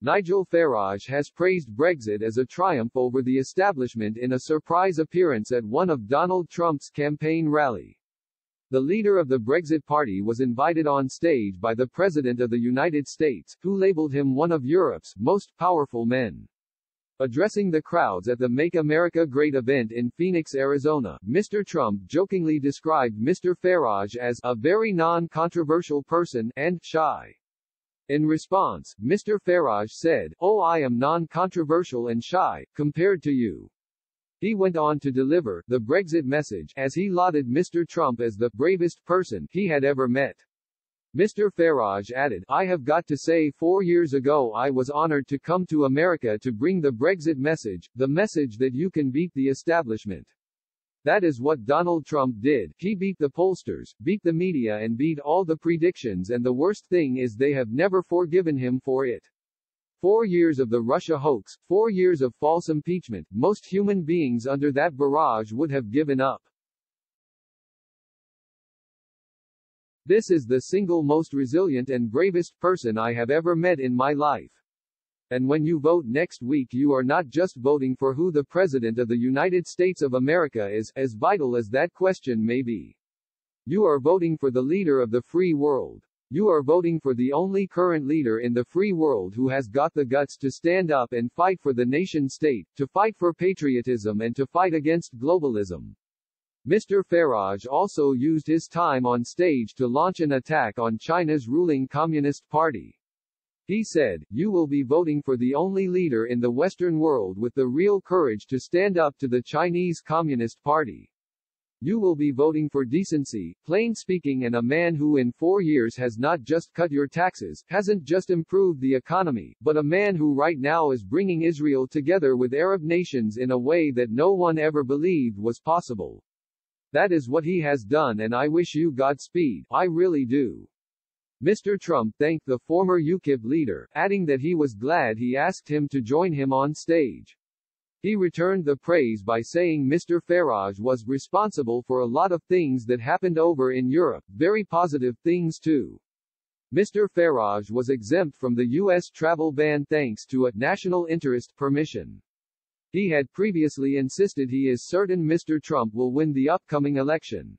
Nigel Farage has praised Brexit as a triumph over the establishment in a surprise appearance at one of Donald Trump's campaign rally. The leader of the Brexit Party was invited on stage by the President of the United States, who labeled him one of Europe's most powerful men. Addressing the crowds at the Make America Great event in Phoenix, Arizona, Mr. Trump jokingly described Mr. Farage as a very non-controversial person and shy. In response, Mr. Farage said, "Oh, I am non-controversial and shy, compared to you." He went on to deliver the Brexit message, as he lauded Mr. Trump as the bravest person he had ever met. Mr. Farage added, "I have got to say 4 years ago I was honored to come to America to bring the Brexit message, the message that you can beat the establishment. That is what Donald Trump did. He beat the pollsters, beat the media and beat all the predictions, and the worst thing is they have never forgiven him for it. 4 years of the Russia hoax, 4 years of false impeachment, most human beings under that barrage would have given up. This is the single most resilient and bravest person I have ever met in my life. And when you vote next week, you are not just voting for who the President of the United States of America is, as vital as that question may be. You are voting for the leader of the free world. You are voting for the only current leader in the free world who has got the guts to stand up and fight for the nation state, to fight for patriotism and to fight against globalism." Mr. Farage also used his time on stage to launch an attack on China's ruling Communist Party. He said, "You will be voting for the only leader in the Western world with the real courage to stand up to the Chinese Communist Party. You will be voting for decency, plain speaking, and a man who in 4 years has not just cut your taxes, hasn't just improved the economy, but a man who right now is bringing Israel together with Arab nations in a way that no one ever believed was possible. That is what he has done, and I wish you Godspeed, I really do." Mr. Trump thanked the former UKIP leader, adding that he was glad he asked him to join him on stage. He returned the praise by saying Mr. Farage was responsible for a lot of things that happened over in Europe, very positive things too. Mr. Farage was exempt from the U.S. travel ban thanks to a national interest permission. He had previously insisted he is certain Mr. Trump will win the upcoming election.